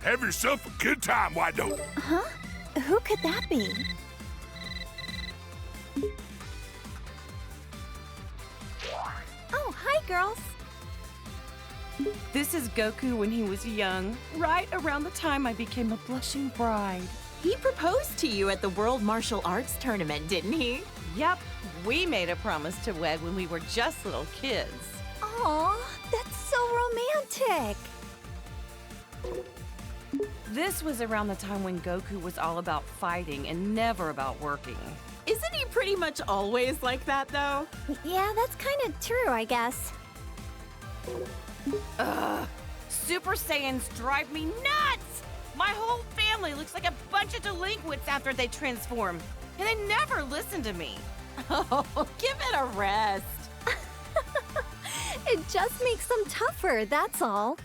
Have yourself a good time, why don't you? Huh? Who could that be? Oh, hi, girls. This is Goku when he was young, right around the time I became a blushing bride. He proposed to you at the World Martial Arts Tournament, didn't he? Yep, we made a promise to wed when we were just little kids. Aw, that's so romantic. This was around the time when Goku was all about fighting and never about working. Isn't he pretty much always like that, though? Yeah, that's kind of true, I guess. Ugh, Super Saiyans drive me nuts! My whole family looks like a bunch of delinquents after they transform, and they never listen to me. Oh, give it a rest. It just makes them tougher, that's all.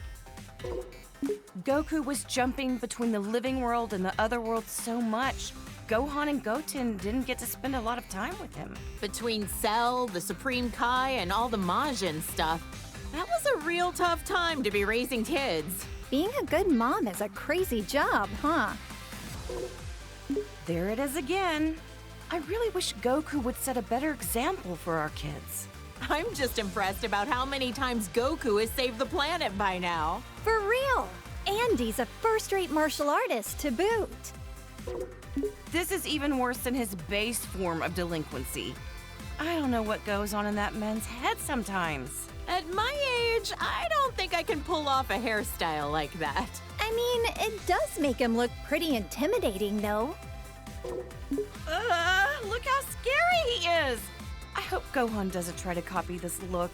Goku was jumping between the living world and the other world so much. Gohan and Goten didn't get to spend a lot of time with him. Between Cell, the Supreme Kai, and all the Majin stuff, that was a real tough time to be raising kids. Being a good mom is a crazy job, huh? There it is again. I really wish Goku would set a better example for our kids. I'm just impressed about how many times Goku has saved the planet by now. For real. And he's a first-rate martial artist to boot. This is even worse than his base form of delinquency. I don't know what goes on in that man's head sometimes. At my age, I don't think I can pull off a hairstyle like that. I mean, it does make him look pretty intimidating, though. Look how scary he is! I hope Gohan doesn't try to copy this look.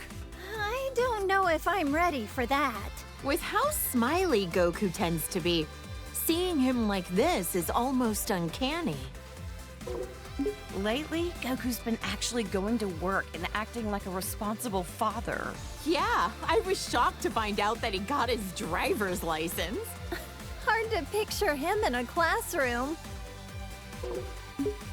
I don't know if I'm ready for that. With how smiley Goku tends to be, seeing him like this is almost uncanny. Lately, Goku's been actually going to work and acting like a responsible father. Yeah, I was shocked to find out that he got his driver's license. Hard to picture him in a classroom.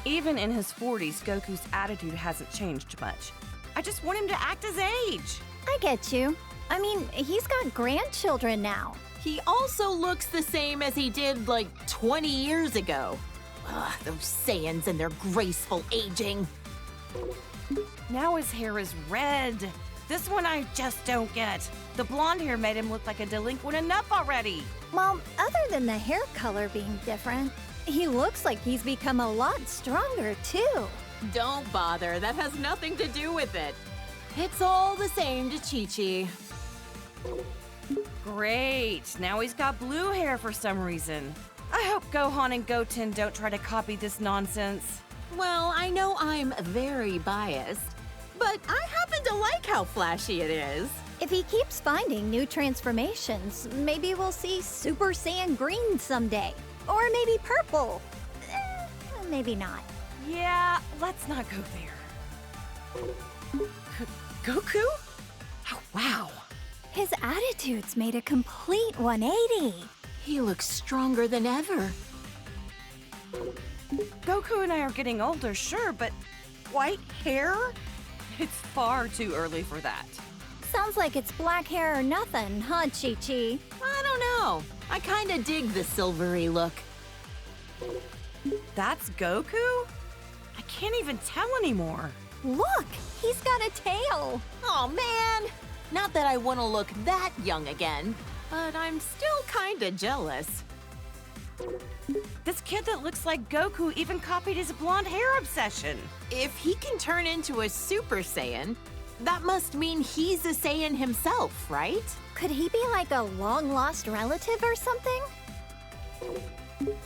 Even in his 40s, Goku's attitude hasn't changed much. I just want him to act his age. I get you. I mean, he's got grandchildren now. He also looks the same as he did like 20 years ago. Ugh, those Saiyans and their graceful aging. Now his hair is red. This one I just don't get. The blonde hair made him look like a delinquent enough already. Well, other than the hair color being different, he looks like he's become a lot stronger, too. Don't bother, that has nothing to do with it. It's all the same to Chichi. Great, now he's got blue hair for some reason. I hope Gohan and Goten don't try to copy this nonsense. Well, I know I'm very biased, but I happen to like how flashy it is. If he keeps finding new transformations, maybe we'll see Super Saiyan Green someday. Or maybe purple. Maybe not. Yeah, let's not go there. Goku? Oh, wow. His attitude's made a complete 180. He looks stronger than ever. Goku and I are getting older, sure, but white hair? It's far too early for that. Sounds like it's black hair or nothing, huh, Chichi? I don't know. I kinda dig the silvery look. That's Goku? I can't even tell anymore. Look, he's got a tail. Oh man! Not that I want to look that young again, but I'm still kinda jealous. This kid that looks like Goku even copied his blonde hair obsession. If he can turn into a Super Saiyan, that must mean he's a Saiyan himself, right? Could he be like a long-lost relative or something?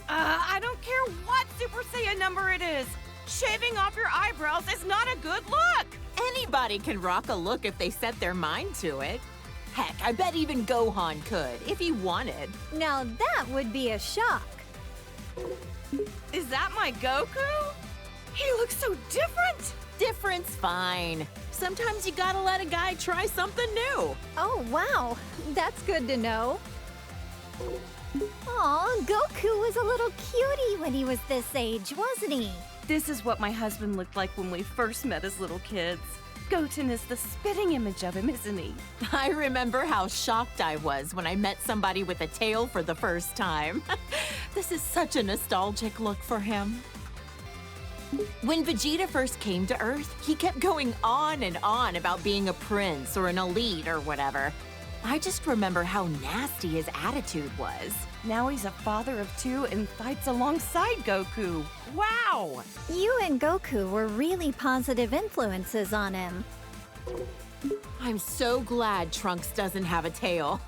I don't care what Super Saiyan number it is. Shaving off your eyebrows is not a good look. Anybody can rock a look if they set their mind to it. Heck, I bet even Gohan could, if he wanted. Now that would be a shock. Is that my Goku? He looks so different. Different's fine. Sometimes you gotta let a guy try something new. Oh, wow. That's good to know. Aw, Goku was a little cutie when he was this age, wasn't he? This is what my husband looked like when we first met as little kids. Goten is the spitting image of him, isn't he? I remember how shocked I was when I met somebody with a tail for the first time. This is such a nostalgic look for him. When Vegeta first came to Earth, he kept going on and on about being a prince or an elite or whatever. I just remember how nasty his attitude was. Now he's a father of two and fights alongside Goku. Wow! You and Goku were really positive influences on him. I'm so glad Trunks doesn't have a tail.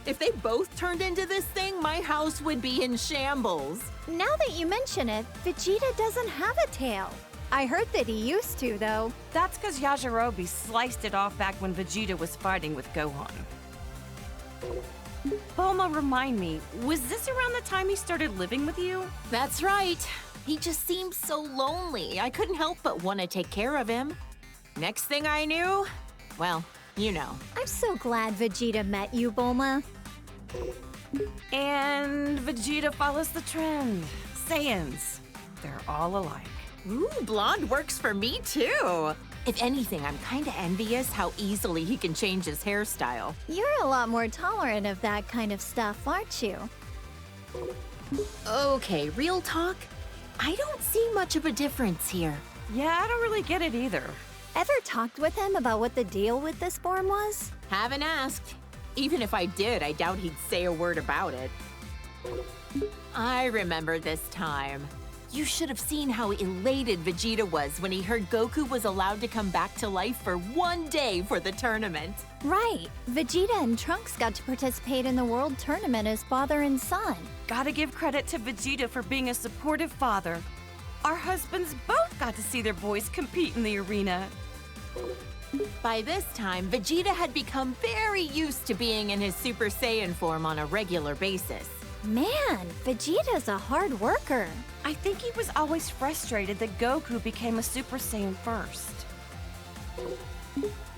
If they both turned into this thing, my house would be in shambles. Now that you mention it, Vegeta doesn't have a tail. I heard that he used to, though. That's because Yajirobe sliced it off back when Vegeta was fighting with Gohan. Bulma, remind me, was this around the time he started living with you? That's right. He just seemed so lonely. I couldn't help but want to take care of him. Next thing I knew, well, you know. I'm so glad Vegeta met you, Bulma. And Vegeta follows the trend. Saiyans, they're all alike. Ooh, blonde works for me too. If anything, I'm kind of envious how easily he can change his hairstyle. You're a lot more tolerant of that kind of stuff, aren't you? Okay, real talk. I don't see much of a difference here. Yeah, I don't really get it either. Ever talked with him about what the deal with this form was? Haven't asked. Even if I did, I doubt he'd say a word about it. I remember this time. You should have seen how elated Vegeta was when he heard Goku was allowed to come back to life for one day for the tournament. Right. Vegeta and Trunks got to participate in the World Tournament as father and son. Gotta give credit to Vegeta for being a supportive father. Our husbands both got to see their boys compete in the arena. By this time, Vegeta had become very used to being in his Super Saiyan form on a regular basis. Man, Vegeta's a hard worker. I think he was always frustrated that Goku became a Super Saiyan first.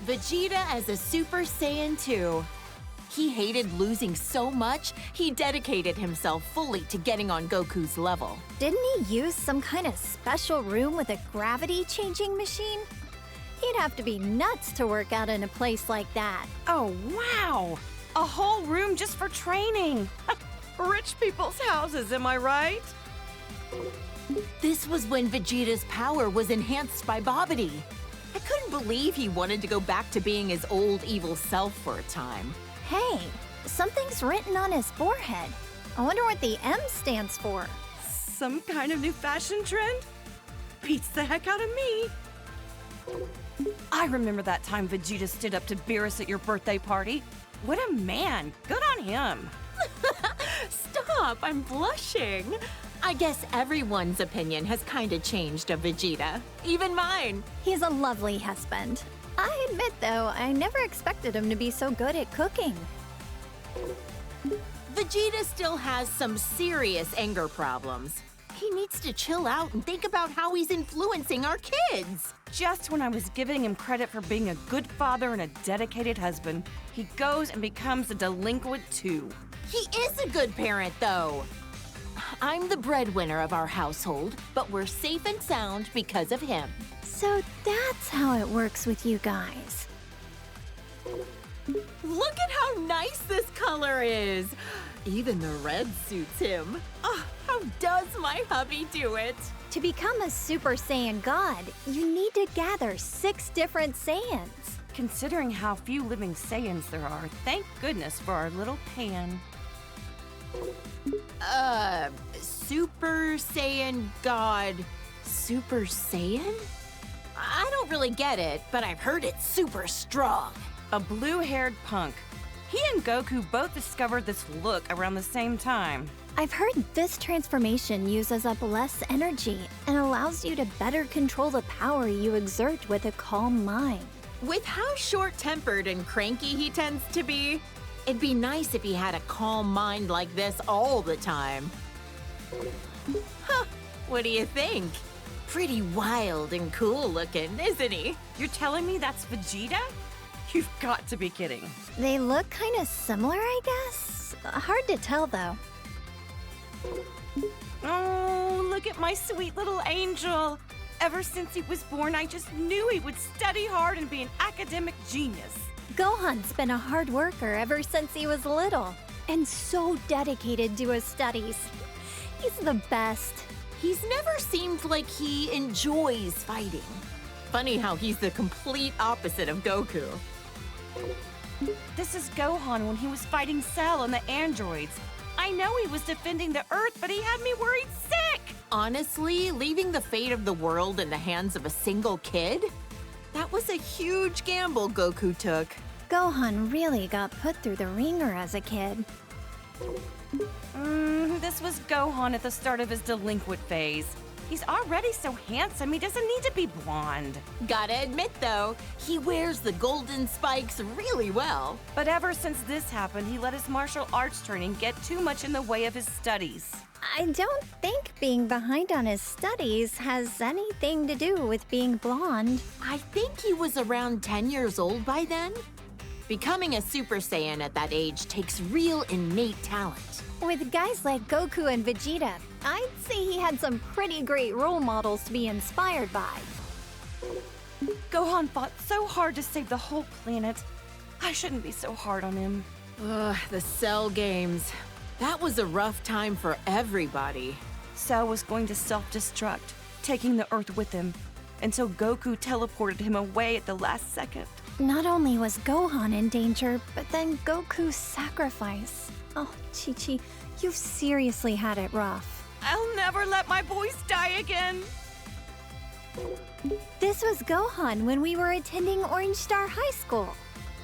Vegeta as a Super Saiyan 2. He hated losing so much, he dedicated himself fully to getting on Goku's level. Didn't he use some kind of special room with a gravity-changing machine? He'd have to be nuts to work out in a place like that. Oh, wow! A whole room just for training! Rich people's houses, am I right? This was when Vegeta's power was enhanced by Babidi. I couldn't believe he wanted to go back to being his old evil self for a time. Hey, something's written on his forehead. I wonder what the M stands for. Some kind of new fashion trend? Beats the heck out of me. I remember that time Vegeta stood up to Beerus at your birthday party. What a man! Good on him! Stop, I'm blushing. I guess everyone's opinion has kind of changed of Vegeta. Even mine. He's a lovely husband. I admit, though, I never expected him to be so good at cooking. Vegeta still has some serious anger problems. He needs to chill out and think about how he's influencing our kids. Just when I was giving him credit for being a good father and a dedicated husband, he goes and becomes a delinquent too. He is a good parent, though. I'm the breadwinner of our household, but we're safe and sound because of him. So that's how it works with you guys. Look at how nice this color is. Even the red suits him. Oh, how does my hubby do it? To become a Super Saiyan God, you need to gather 6 different Saiyans. Considering how few living Saiyans there are, thank goodness for our little pan. Super Saiyan God, Super Saiyan? I don't really get it, but I've heard it's super strong. A blue-haired punk. He and Goku both discovered this look around the same time. I've heard this transformation uses up less energy and allows you to better control the power you exert with a calm mind. With how short-tempered and cranky he tends to be, it'd be nice if he had a calm mind like this all the time. Huh, what do you think? Pretty wild and cool looking, isn't he? You're telling me that's Vegeta? You've got to be kidding. They look kind of similar, I guess. Hard to tell, though. Oh, look at my sweet little angel. Ever since he was born, I just knew he would study hard and be an academic genius. Gohan's been a hard worker ever since he was little, and so dedicated to his studies. He's the best. He's never seemed like he enjoys fighting. Funny how he's the complete opposite of Goku. This is Gohan when he was fighting Cell and the androids. I know he was defending the Earth, but he had me worried sick! Honestly, leaving the fate of the world in the hands of a single kid? That was a huge gamble Goku took. Gohan really got put through the ringer as a kid. This was Gohan at the start of his delinquent phase. He's already so handsome, he doesn't need to be blonde. Gotta admit though, he wears the golden spikes really well. But ever since this happened, he let his martial arts training get too much in the way of his studies. I don't think being behind on his studies has anything to do with being blonde. I think he was around 10 years old by then. Becoming a Super Saiyan at that age takes real innate talent. With guys like Goku and Vegeta, I'd say he had some pretty great role models to be inspired by. Gohan fought so hard to save the whole planet. I shouldn't be so hard on him. Ugh, the Cell games. That was a rough time for everybody. Cell was going to self-destruct, taking the Earth with him. And so Goku teleported him away at the last second. Not only was Gohan in danger, but then Goku's sacrifice. Oh, Chichi, you've seriously had it rough. I'll never let my boys die again. This was Gohan when we were attending Orange Star High School.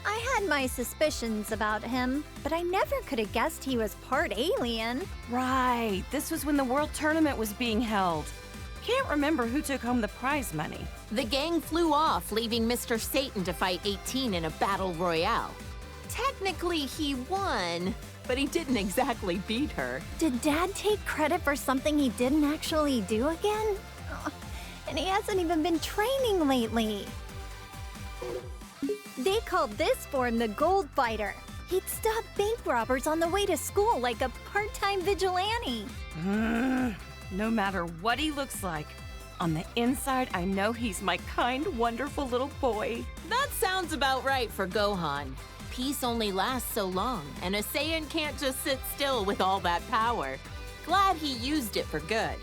I had my suspicions about him, but I never could have guessed he was part alien. Right, this was when the World Tournament was being held. Can't remember who took home the prize money. The gang flew off, leaving Mr. Satan to fight 18 in a battle royale. Technically, he won, but he didn't exactly beat her. Did Dad take credit for something he didn't actually do again? Oh, and he hasn't even been training lately. They called this form the Gold Fighter. He'd stop bank robbers on the way to school like a part-time vigilante. No matter what he looks like, on the inside, I know he's my kind, wonderful little boy. That sounds about right for Gohan. Peace only lasts so long, and a Saiyan can't just sit still with all that power. Glad he used it for good.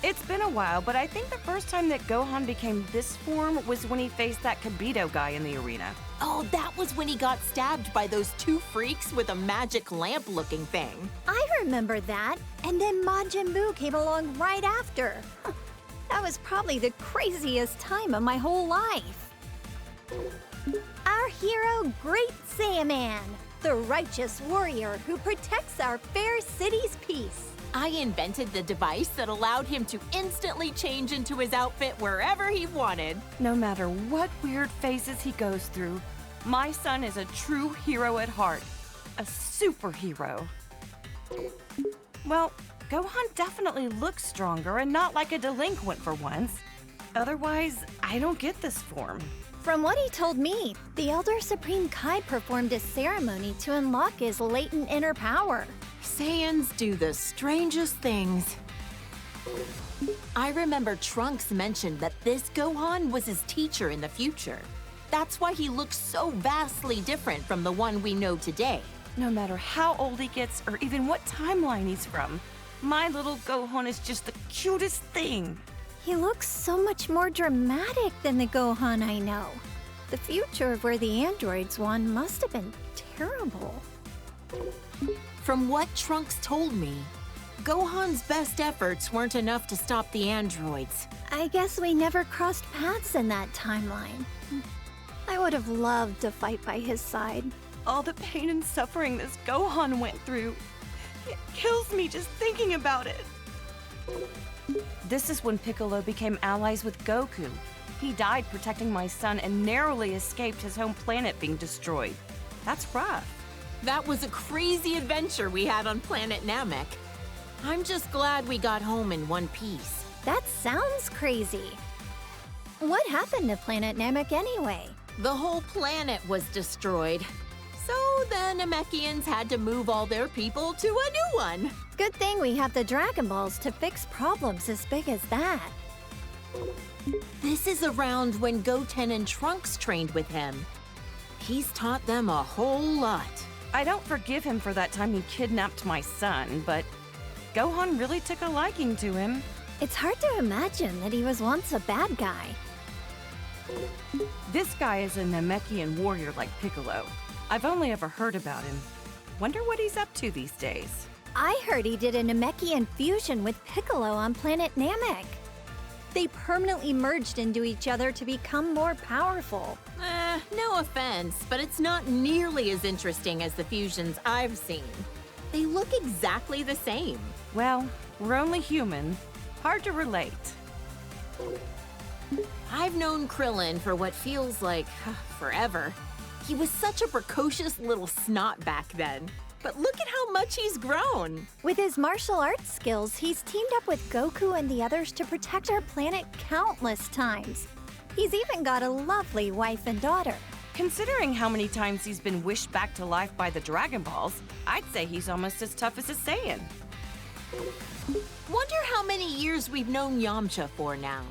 It's been a while, but I think the first time that Gohan became this form was when he faced that Kibito guy in the arena. Oh, that was when he got stabbed by those two freaks with a magic lamp-looking thing. I remember that, and then Majin Buu came along right after. That was probably the craziest time of my whole life. Our hero, Great Saiyaman, the righteous warrior who protects our fair city's peace. I invented the device that allowed him to instantly change into his outfit wherever he wanted. No matter what weird phases he goes through, my son is a true hero at heart. A superhero. Well, Gohan definitely looks stronger and not like a delinquent for once. Otherwise, I don't get this form. From what he told me, the Elder Supreme Kai performed a ceremony to unlock his latent inner power. Saiyans do the strangest things. I remember Trunks mentioned that this Gohan was his teacher in the future. That's why he looks so vastly different from the one we know today. No matter how old he gets or even what timeline he's from, my little Gohan is just the cutest thing. He looks so much more dramatic than the Gohan I know. The future of where the androids won must have been terrible. From what Trunks told me, Gohan's best efforts weren't enough to stop the androids. I guess we never crossed paths in that timeline. I would have loved to fight by his side. All the pain and suffering this Gohan went through. It kills me just thinking about it. This is when Piccolo became allies with Goku. He died protecting my son and narrowly escaped his home planet being destroyed. That's rough. That was a crazy adventure we had on planet Namek. I'm just glad we got home in one piece. That sounds crazy. What happened to planet Namek anyway? The whole planet was destroyed. So the Namekians had to move all their people to a new one. Good thing we have the Dragon Balls to fix problems as big as that. This is around when Goten and Trunks trained with him. He's taught them a whole lot. I don't forgive him for that time he kidnapped my son, but Gohan really took a liking to him. It's hard to imagine that he was once a bad guy. This guy is a Namekian warrior like Piccolo. I've only ever heard about him. Wonder what he's up to these days. I heard he did a Namekian fusion with Piccolo on planet Namek. They permanently merged into each other to become more powerful. No offense, but it's not nearly as interesting as the fusions I've seen. They look exactly the same. Well, we're only human. Hard to relate. I've known Krillin for what feels like forever. He was such a precocious little snot back then. But look at how much he's grown. With his martial arts skills, he's teamed up with Goku and the others to protect our planet countless times. He's even got a lovely wife and daughter. Considering how many times he's been wished back to life by the Dragon Balls, I'd say he's almost as tough as a Saiyan. Wonder how many years we've known Yamcha for now.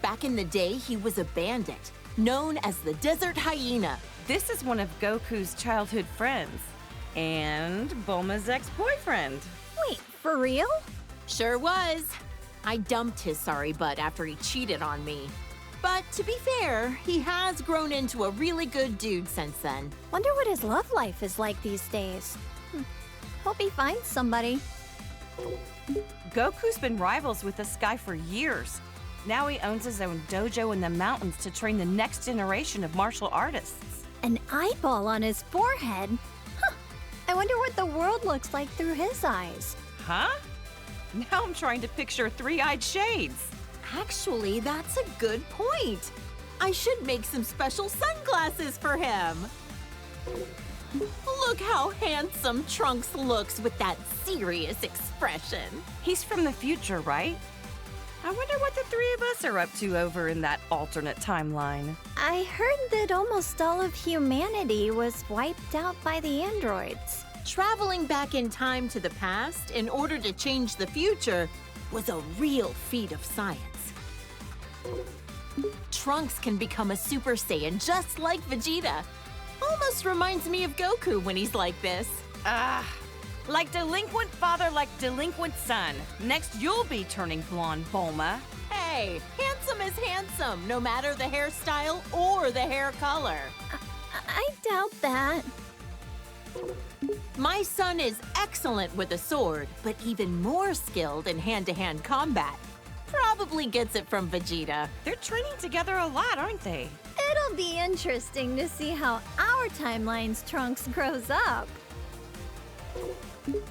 Back in the day, he was a bandit, known as the Desert Hyena. This is one of Goku's childhood friends. And Bulma's ex-boyfriend. Wait, for real? Sure was. I dumped his sorry butt after he cheated on me. But to be fair, he has grown into a really good dude since then. Wonder what his love life is like these days. Hope he finds somebody. Goku's been rivals with this guy for years. Now he owns his own dojo in the mountains to train the next generation of martial artists. An eyeball on his forehead? I wonder what the world looks like through his eyes. Huh? Now I'm trying to picture three-eyed shades. Actually, that's a good point. I should make some special sunglasses for him. Look how handsome Trunks looks with that serious expression. He's from the future, right? I wonder what the three of us are up to over in that alternate timeline. I heard that almost all of humanity was wiped out by the androids. Traveling back in time to the past in order to change the future was a real feat of science. Trunks can become a Super Saiyan just like Vegeta. Almost reminds me of Goku when he's like this. Like delinquent father, like delinquent son. Next, you'll be turning blonde, Bulma. Hey, handsome is handsome, no matter the hairstyle or the hair color. I doubt that. My son is excellent with a sword, but even more skilled in hand-to-hand combat. Probably gets it from Vegeta. They're training together a lot, aren't they? It'll be interesting to see how our timeline's Trunks grows up.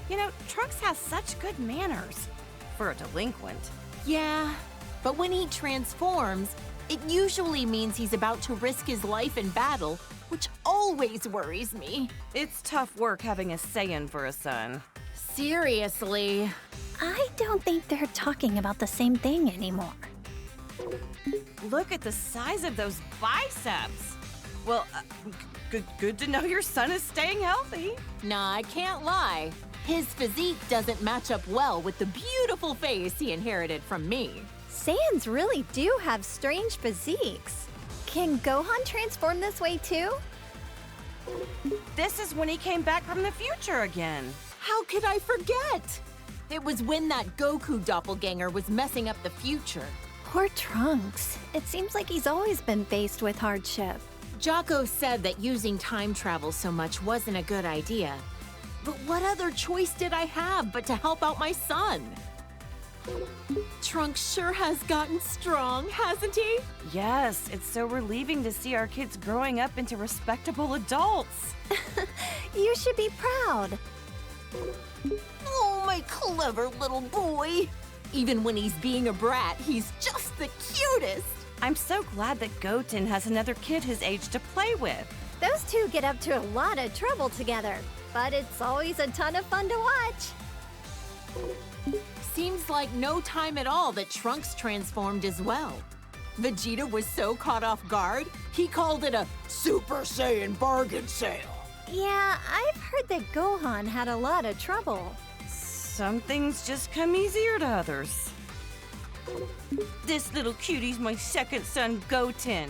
You know, Trunks has such good manners for a delinquent. Yeah, but when he transforms, it usually means he's about to risk his life in battle, which always worries me. It's tough work having a Saiyan for a son. Seriously. I don't think they're talking about the same thing anymore. Look at the size of those biceps. Well, good to know your son is staying healthy. Nah, I can't lie. His physique doesn't match up well with the beautiful face he inherited from me. Saiyans really do have strange physiques. Can Gohan transform this way too? This is when he came back from the future again. How could I forget? It was when that Goku doppelganger was messing up the future. Poor Trunks. It seems like he's always been faced with hardship. Jocko said that using time travel so much wasn't a good idea. But what other choice did I have but to help out my son? Trunks sure has gotten strong, hasn't he? Yes, it's so relieving to see our kids growing up into respectable adults. You should be proud. Oh, my clever little boy. Even when he's being a brat, he's just the cutest. I'm so glad that Goten has another kid his age to play with. Those two get up to a lot of trouble together, but it's always a ton of fun to watch. Seems like no time at all that Trunks transformed as well. Vegeta was so caught off guard, he called it a Super Saiyan bargain sale. Yeah, I've heard that Gohan had a lot of trouble. Some things just come easier to others. This little cutie's my second son, Goten.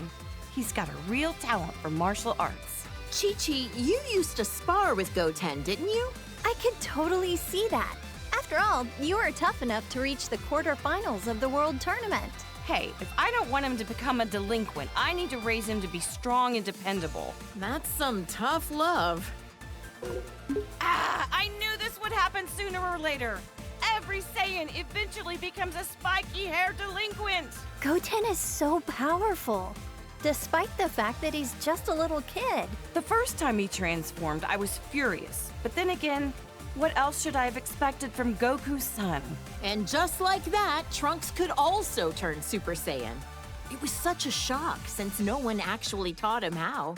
He's got a real talent for martial arts. Chichi, you used to spar with Goten, didn't you? I could totally see that. After all, you were tough enough to reach the quarterfinals of the World Tournament. Hey, if I don't want him to become a delinquent, I need to raise him to be strong and dependable. That's some tough love. Ah, I knew this would happen sooner or later. Every Saiyan eventually becomes a spiky-haired delinquent. Goten is so powerful, despite the fact that he's just a little kid. The first time he transformed, I was furious. But then again, what else should I have expected from Goku's son? And just like that, Trunks could also turn Super Saiyan. It was such a shock since no one actually taught him how.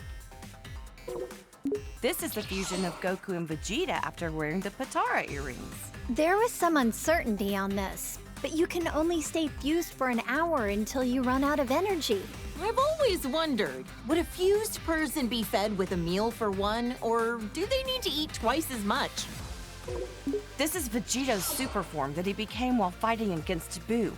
This is the fusion of Goku and Vegeta after wearing the Patara earrings. There was some uncertainty on this, but you can only stay fused for an hour until you run out of energy. I've always wondered, would a fused person be fed with a meal for one, or do they need to eat twice as much? This is Vegeta's super form that he became while fighting against Buu.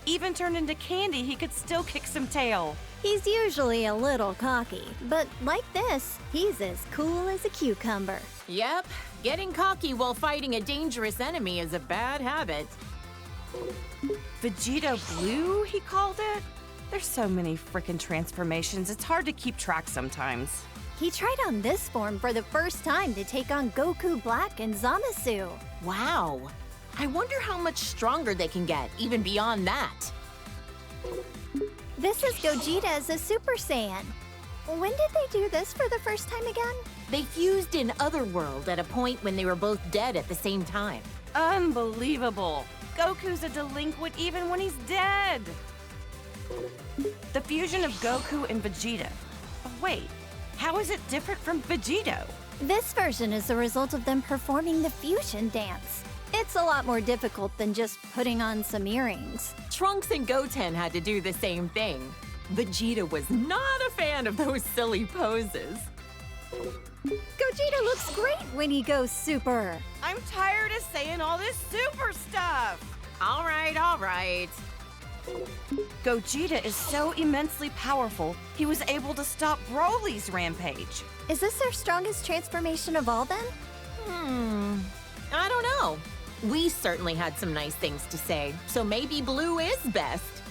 Even turned into candy, he could still kick some tail. He's usually a little cocky, but like this, he's as cool as a cucumber. Yep, getting cocky while fighting a dangerous enemy is a bad habit. Vegeta Blue, he called it? There's so many frickin' transformations, it's hard to keep track sometimes. He tried on this form for the first time to take on Goku Black and Zamasu. Wow. I wonder how much stronger they can get, even beyond that. This is Gogeta as a Super Saiyan. When did they do this for the first time again? They fused in Otherworld at a point when they were both dead at the same time. Unbelievable. Goku's a delinquent even when he's dead. The fusion of Goku and Vegeta. Oh, wait, how is it different from Vegito? This version is the result of them performing the fusion dance. It's a lot more difficult than just putting on some earrings. Trunks and Goten had to do the same thing. Vegeta was not a fan of those silly poses. Gogeta looks great when he goes super. I'm tired of saying all this super stuff. All right. Gogeta is so immensely powerful, he was able to stop Broly's rampage. Is this their strongest transformation of all then? I don't know. We certainly had some nice things to say, so maybe Blue is best.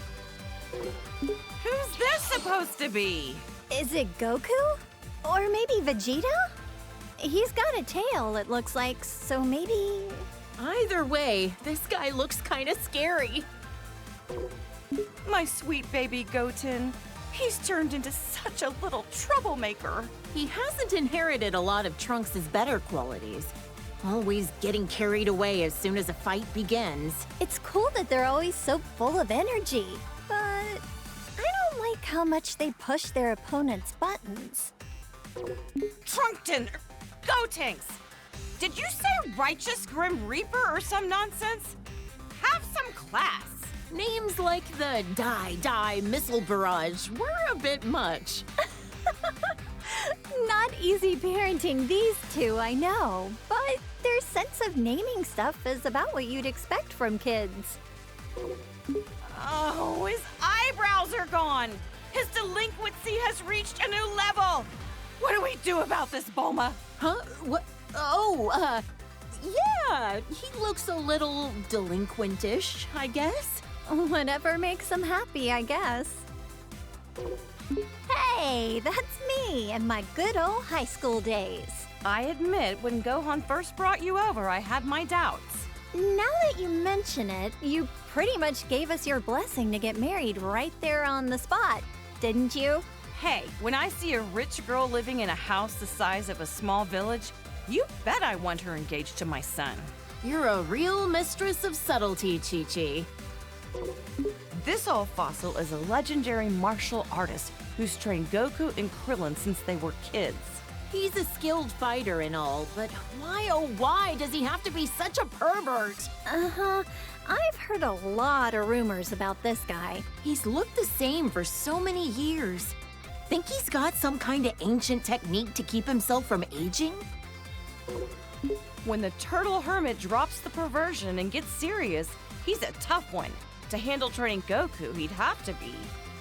Who's this supposed to be? Is it Goku? Or maybe Vegeta? He's got a tail, it looks like, so maybe... Either way, this guy looks kind of scary. My sweet baby Goten. He's turned into such a little troublemaker. He hasn't inherited a lot of Trunks' better qualities. Always getting carried away as soon as a fight begins. It's cool that they're always so full of energy, but I don't like how much they push their opponent's buttons. Trunkton! Gotenks! Did you say Righteous Grim Reaper or some nonsense? Have some class! Names like the Die Missile Barrage were a bit much. Not easy parenting these two, I know, but their sense of naming stuff is about what you'd expect from kids. Oh, his eyebrows are gone! His delinquency has reached a new level! What do we do about this, Bulma? Huh? What? Oh, yeah, he looks a little delinquentish, I guess. Whatever makes them happy, I guess. Hey, that's me and my good old high school days. I admit, when Gohan first brought you over, I had my doubts. Now that you mention it, you pretty much gave us your blessing to get married right there on the spot, didn't you? Hey, when I see a rich girl living in a house the size of a small village, you bet I want her engaged to my son. You're a real mistress of subtlety, Chichi. This old fossil is a legendary martial artist who's trained Goku and Krillin since they were kids. He's a skilled fighter and all, but why oh why does he have to be such a pervert? I've heard a lot of rumors about this guy. He's looked the same for so many years. Think he's got some kind of ancient technique to keep himself from aging? When the turtle hermit drops the perversion and gets serious, he's a tough one. To handle training Goku, he'd have to be.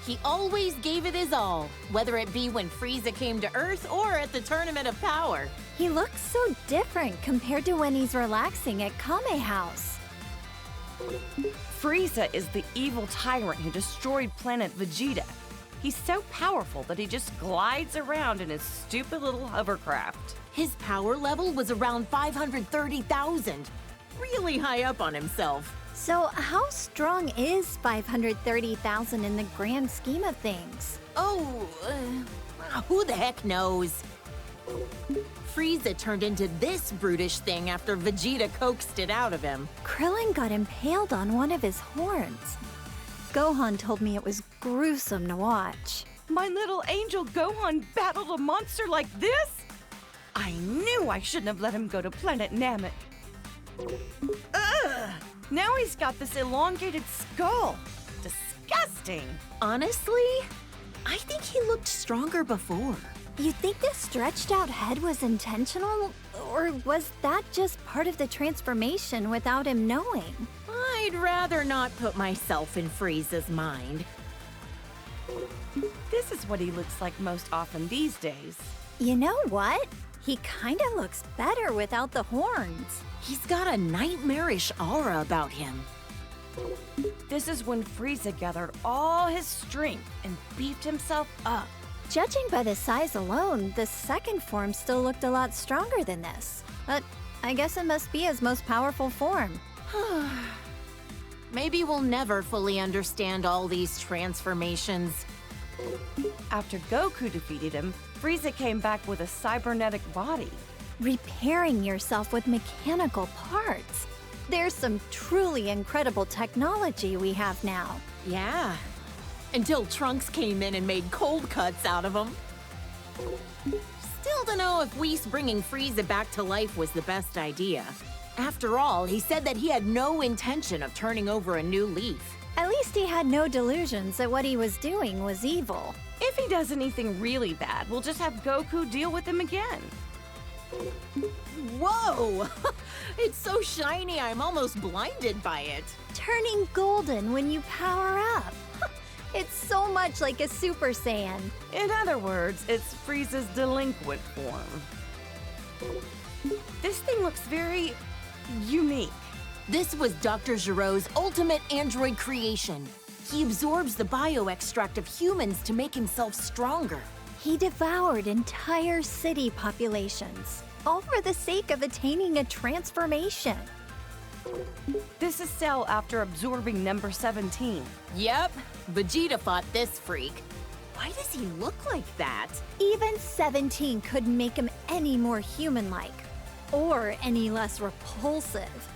He always gave it his all, whether it be when Frieza came to Earth or at the Tournament of Power. He looks so different compared to when he's relaxing at Kame House. Frieza is the evil tyrant who destroyed planet Vegeta. He's so powerful that he just glides around in his stupid little hovercraft. His power level was around 530,000. Really high up on himself. So how strong is 530,000 in the grand scheme of things? Oh, who the heck knows? Frieza turned into this brutish thing after Vegeta coaxed it out of him. Krillin got impaled on one of his horns. Gohan told me it was gruesome to watch. My little angel Gohan battled a monster like this? I knew I shouldn't have let him go to planet Namek. Ugh! Now he's got this elongated skull. Disgusting. Honestly, I think he looked stronger before. You think the stretched out head was intentional? Or was that just part of the transformation without him knowing? I'd rather not put myself in Frieza's mind. This is what he looks like most often these days. You know what? He kinda looks better without the horns. He's got a nightmarish aura about him. This is when Frieza gathered all his strength and beefed himself up. Judging by the size alone, the second form still looked a lot stronger than this. But I guess it must be his most powerful form. Maybe we'll never fully understand all these transformations. After Goku defeated him, Frieza came back with a cybernetic body. Repairing yourself with mechanical parts. There's some truly incredible technology we have now. Yeah. Until Trunks came in and made cold cuts out of him. Still don't know if Whis bringing Frieza back to life was the best idea. After all, he said that he had no intention of turning over a new leaf. At least he had no delusions that what he was doing was evil. If he does anything really bad, we'll just have Goku deal with him again. Whoa! It's so shiny, I'm almost blinded by it. Turning golden when you power up. It's so much like a Super Saiyan. In other words, it's Frieza's delinquent form. This thing looks very unique. This was Dr. Giro's ultimate android creation. He absorbs the bioextract of humans to make himself stronger. He devoured entire city populations, all for the sake of attaining a transformation. This is Cell after absorbing number 17. Yep, Vegeta fought this freak. Why does he look like that? Even 17 couldn't make him any more human-like, or any less repulsive.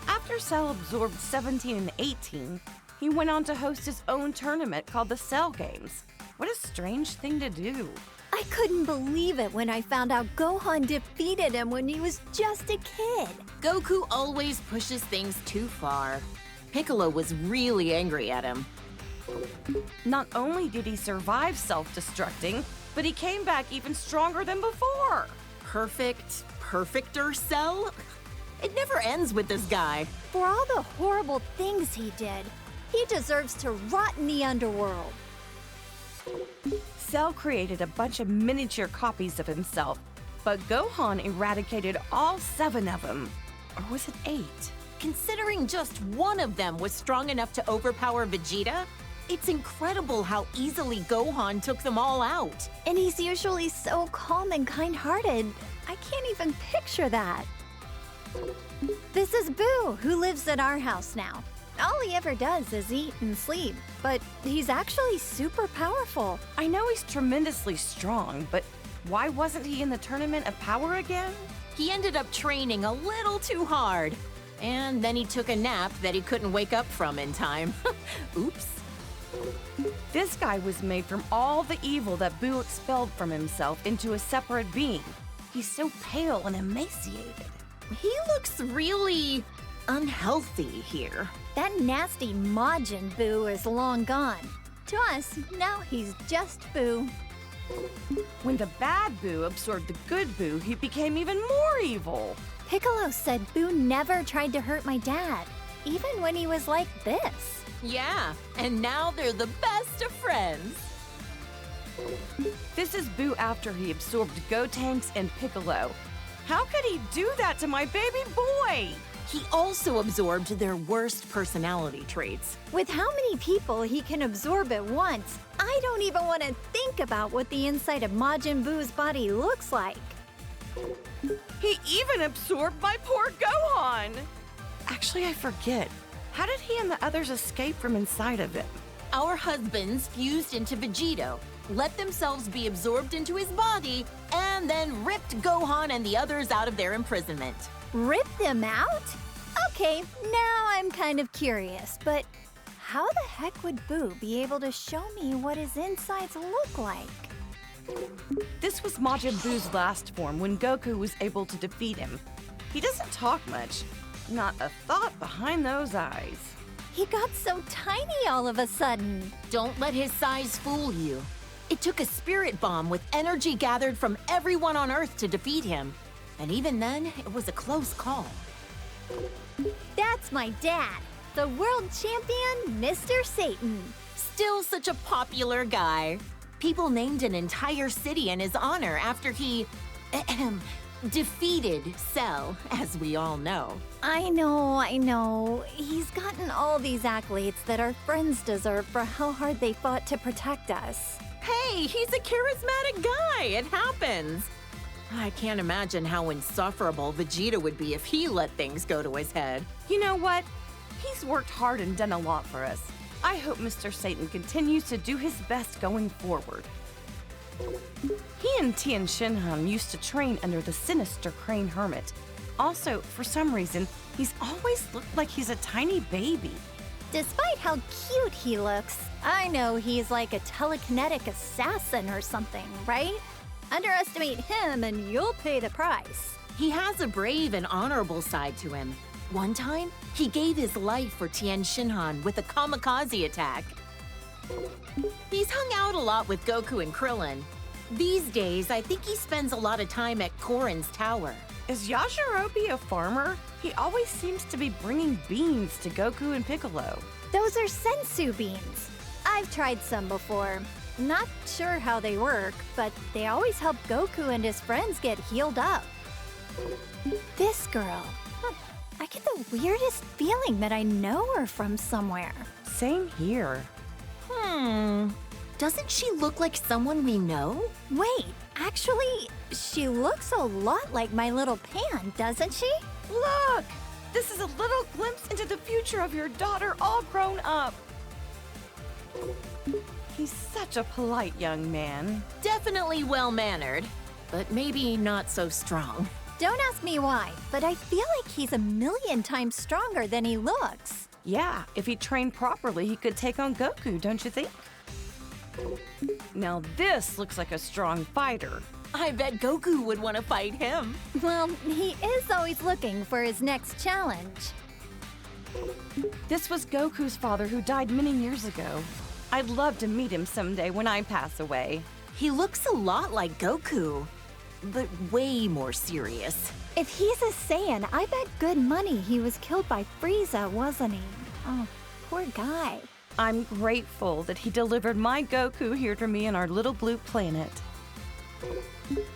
After Cell absorbed 17 and 18, he went on to host his own tournament called the Cell Games. What a strange thing to do. I couldn't believe it when I found out Gohan defeated him when he was just a kid. Goku always pushes things too far. Piccolo was really angry at him. Not only did he survive self-destructing, but he came back even stronger than before. Perfecter Cell? It never ends with this guy. For all the horrible things he did, he deserves to rot in the underworld. Cell created a bunch of miniature copies of himself, but Gohan eradicated all 7 of them. Or was it 8? Considering just one of them was strong enough to overpower Vegeta, it's incredible how easily Gohan took them all out. And he's usually so calm and kind-hearted, I can't even picture that. This is Buu, who lives at our house now. All he ever does is eat and sleep, but he's actually super powerful. I know he's tremendously strong, but why wasn't he in the Tournament of Power again? He ended up training a little too hard. And then he took a nap that he couldn't wake up from in time. Oops. This guy was made from all the evil that Buu expelled from himself into a separate being. He's so pale and emaciated. He looks really unhealthy here. That nasty Majin Buu is long gone. To us, now he's just Buu. When the bad Buu absorbed the good Buu, he became even more evil. Piccolo said Buu never tried to hurt my dad. even when he was like this. Yeah, and now they're the best of friends. This is Buu after he absorbed Gotenks and Piccolo. How could he do that to my baby boy? He also absorbed their worst personality traits. With how many people he can absorb at once, I don't even want to think about what the inside of Majin Buu's body looks like. He even absorbed my poor Gohan! Actually, I forget. How did he and the others escape from inside of him? Our husbands fused into Vegeta, let themselves be absorbed into his body, and then ripped Gohan and the others out of their imprisonment. Rip them out? Okay, now I'm kind of curious, but how the heck would Buu be able to show me what his insides look like? This was Majin Buu's last form when Goku was able to defeat him. He doesn't talk much. Not a thought behind those eyes. He got so tiny all of a sudden. Don't let his size fool you. It took a spirit bomb with energy gathered from everyone on Earth to defeat him. And even then, it was a close call. That's my dad, the world champion, Mr. Satan. Still such a popular guy. People named an entire city in his honor after he defeated Cell, as we all know. I know. He's gotten all these accolades that our friends deserve for how hard they fought to protect us. Hey, he's a charismatic guy. It happens. I can't imagine how insufferable Vegeta would be if he let things go to his head. You know what? He's worked hard and done a lot for us. I hope Mr. Satan continues to do his best going forward. He and Tien Shinhan used to train under the sinister Crane Hermit. Also, for some reason, he's always looked like he's a tiny baby. Despite how cute he looks, I know he's like a telekinetic assassin or something, right? Underestimate him and you'll pay the price. He has a brave and honorable side to him. One time, he gave his life for Tien Shinhan with a kamikaze attack. He's hung out a lot with Goku and Krillin. These days, I think he spends a lot of time at Korin's tower. Is Yajirobe a farmer? He always seems to be bringing beans to Goku and Piccolo. Those are sensu beans. I've tried some before. Not sure how they work, but they always help Goku and his friends get healed up. This girl, I get the weirdest feeling that I know her from somewhere. Same here. Doesn't she look like someone we know? Wait, actually, she looks a lot like my little Pan, doesn't she? Look! This is a little glimpse into the future of your daughter all grown up. He's such a polite young man. Definitely well-mannered, but maybe not so strong. Don't ask me why, but I feel like he's a million times stronger than he looks. Yeah, if he trained properly, he could take on Goku, don't you think? Now this looks like a strong fighter. I bet Goku would want to fight him. Well, he is always looking for his next challenge. This was Goku's father who died many years ago. I'd love to meet him someday when I pass away. He looks a lot like Goku, but way more serious. If he's a Saiyan, I bet good money he was killed by Frieza, wasn't he? Oh, poor guy. I'm grateful that he delivered my Goku here to me on our little blue planet.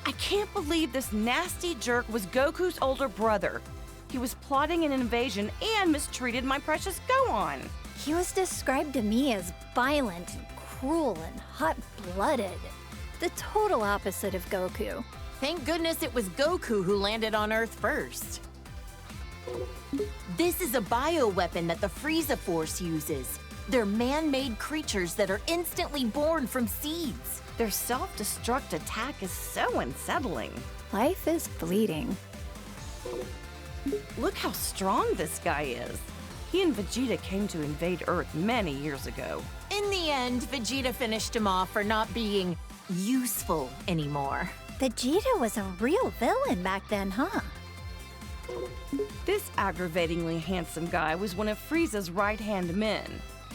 I can't believe this nasty jerk was Goku's older brother. He was plotting an invasion and mistreated my precious Gohan. He was described to me as violent and cruel and hot-blooded. The total opposite of Goku. Thank goodness it was Goku who landed on Earth first. This is a bioweapon that the Frieza Force uses. They're man-made creatures that are instantly born from seeds. Their self-destruct attack is so unsettling. Life is fleeting. Look how strong this guy is. He and Vegeta came to invade Earth many years ago. In the end, Vegeta finished him off for not being useful anymore. Vegeta was a real villain back then, huh? This aggravatingly handsome guy was one of Frieza's right-hand men.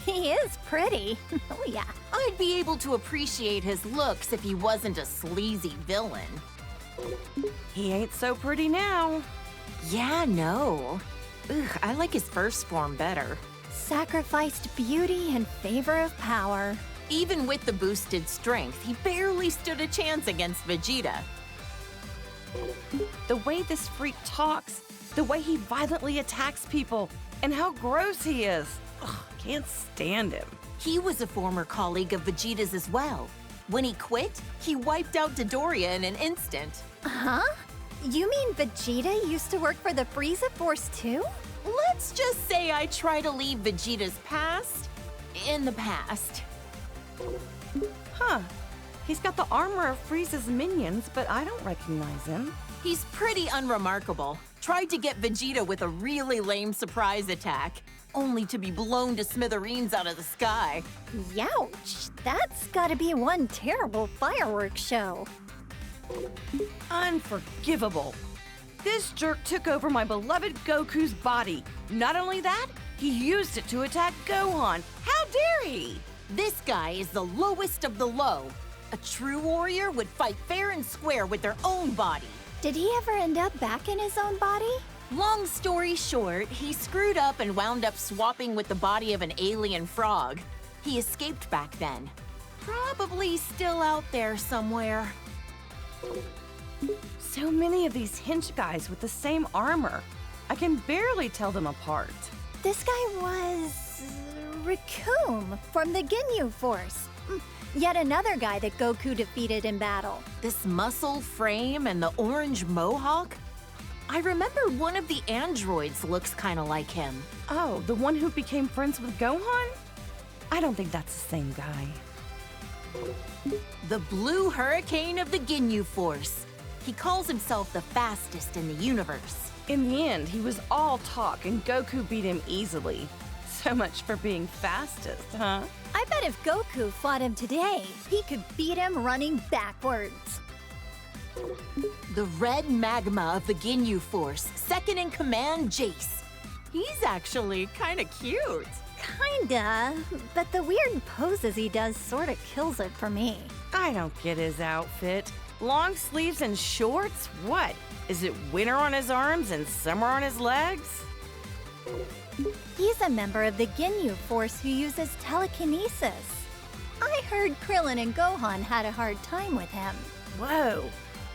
He is pretty. Oh, yeah. I'd be able to appreciate his looks if he wasn't a sleazy villain. He ain't so pretty now. Yeah, no. Ugh, I like his first form better. Sacrificed beauty in favor of power. Even with the boosted strength, he barely stood a chance against Vegeta. The way this freak talks, the way he violently attacks people, and how gross he is. Ugh, can't stand him. He was a former colleague of Vegeta's as well. When he quit, he wiped out Dodoria in an instant. Huh? You mean Vegeta used to work for the Frieza Force too? Let's just say I try to leave Vegeta's past in the past. Huh. He's got the armor of Frieza's minions, but I don't recognize him. He's pretty unremarkable. Tried to get Vegeta with a really lame surprise attack, only to be blown to smithereens out of the sky. Youch! That's gotta be one terrible fireworks show. Unforgivable. This jerk took over my beloved Goku's body. Not only that, he used it to attack Gohan. How dare he? This guy is the lowest of the low. A true warrior would fight fair and square with their own body. Did he ever end up back in his own body? Long story short, he screwed up and wound up swapping with the body of an alien frog. He escaped back then. Probably still out there somewhere. So many of these hench guys with the same armor. I can barely tell them apart. This guy was... Raccoon from the Ginyu Force. Yet another guy that Goku defeated in battle. This muscle frame and the orange mohawk? I remember one of the androids looks kind of like him. Oh, the one who became friends with Gohan? I don't think that's the same guy. The Blue Hurricane of the Ginyu Force. He calls himself the fastest in the universe. In the end, he was all talk and Goku beat him easily. So much for being fastest, huh? I bet if Goku fought him today, he could beat him running backwards. The red magma of the Ginyu Force, second in command, Jace. He's actually kind of cute. Kinda, but the weird poses he does sorta kills it for me. I don't get his outfit. Long sleeves and shorts? What? Is it winter on his arms and summer on his legs? He's a member of the Ginyu Force who uses telekinesis. I heard Krillin and Gohan had a hard time with him. Whoa,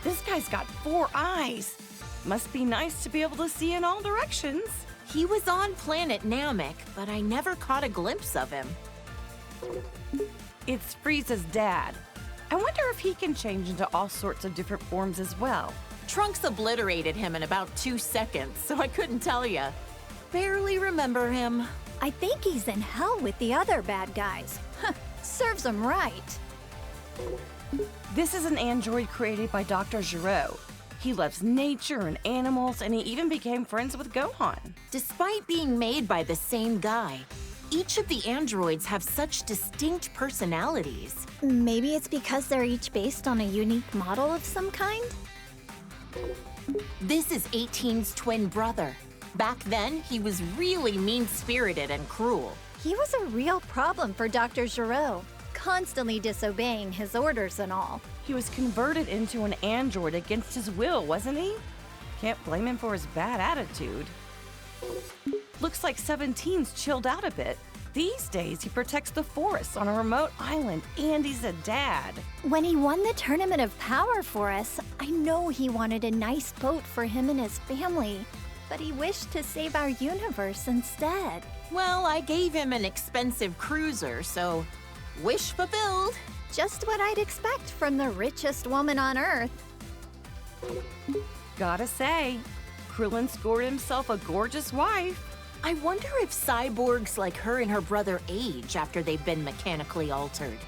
this guy's got 4 eyes. Must be nice to be able to see in all directions. He was on planet Namek, but I never caught a glimpse of him. It's Frieza's dad. I wonder if he can change into all sorts of different forms as well. Trunks obliterated him in about 2 seconds, so I couldn't tell ya. Barely remember him. I think he's in hell with the other bad guys. Serves him right. This is an android created by Dr. Gero. He loves nature and animals, and he even became friends with Gohan. Despite being made by the same guy, each of the androids have such distinct personalities. Maybe it's because they're each based on a unique model of some kind? This is 18's twin brother. Back then, he was really mean-spirited and cruel. He was a real problem for Dr. Gero, constantly disobeying his orders and all. He was converted into an android against his will, wasn't he? Can't blame him for his bad attitude. Looks like 17's chilled out a bit. These days, he protects the forests on a remote island, and he's a dad. When he won the Tournament of Power for us, I know he wanted a nice boat for him and his family, but he wished to save our universe instead. Well, I gave him an expensive cruiser, so wish fulfilled. Just what I'd expect from the richest woman on Earth. Gotta say, Krillin scored himself a gorgeous wife. I wonder if cyborgs like her and her brother age after they've been mechanically altered.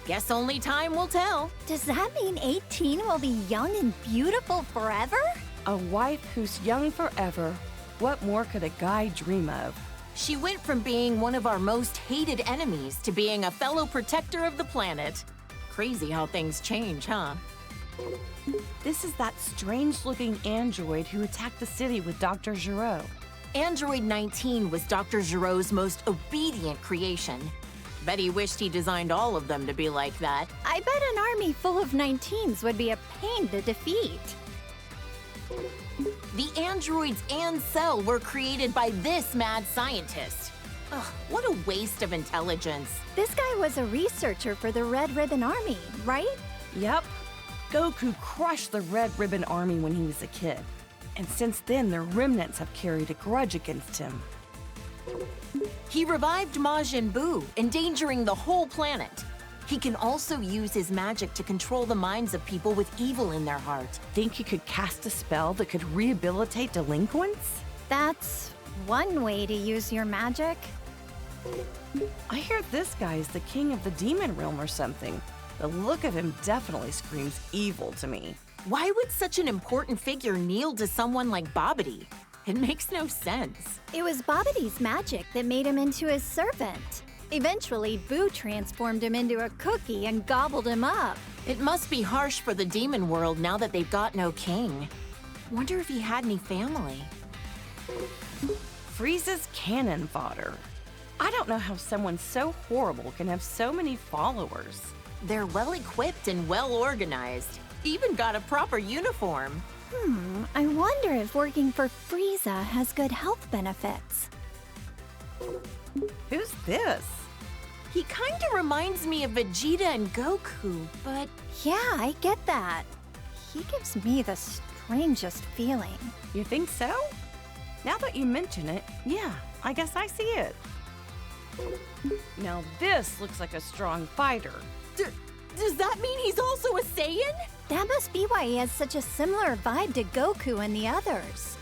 Guess only time will tell. Does that mean 18 will be young and beautiful forever? A wife who's young forever. What more could a guy dream of? She went from being one of our most hated enemies to being a fellow protector of the planet. Crazy how things change, huh? This is that strange-looking android who attacked the city with Dr. Gero. Android 19 was Dr. Gero's most obedient creation. Bet he wished he designed all of them to be like that. I bet an army full of 19s would be a pain to defeat. The androids and Cell were created by this mad scientist. Ugh, what a waste of intelligence. This guy was a researcher for the Red Ribbon Army, right? Yep. Goku crushed the Red Ribbon Army when he was a kid. And since then, their remnants have carried a grudge against him. He revived Majin Buu, endangering the whole planet. He can also use his magic to control the minds of people with evil in their heart. Think he could cast a spell that could rehabilitate delinquents? That's one way to use your magic. I hear this guy is the king of the demon realm or something. The look of him definitely screams evil to me. Why would such an important figure kneel to someone like Babidi? It makes no sense. It was Babidi's magic that made him into his servant. Eventually, Buu transformed him into a cookie and gobbled him up. It must be harsh for the demon world now that they've got no king. Wonder if he had any family. Frieza's cannon fodder. I don't know how someone so horrible can have so many followers. They're well equipped and well organized. Even got a proper uniform. I wonder if working for Frieza has good health benefits. Who's this? He kinda reminds me of Vegeta and Goku, but Yeah, I get that. He gives me the strangest feeling. You think so? Now that you mention it, yeah, I guess I see it. Now this looks like a strong fighter. does that mean he's also a Saiyan? That must be why he has such a similar vibe to Goku and the others.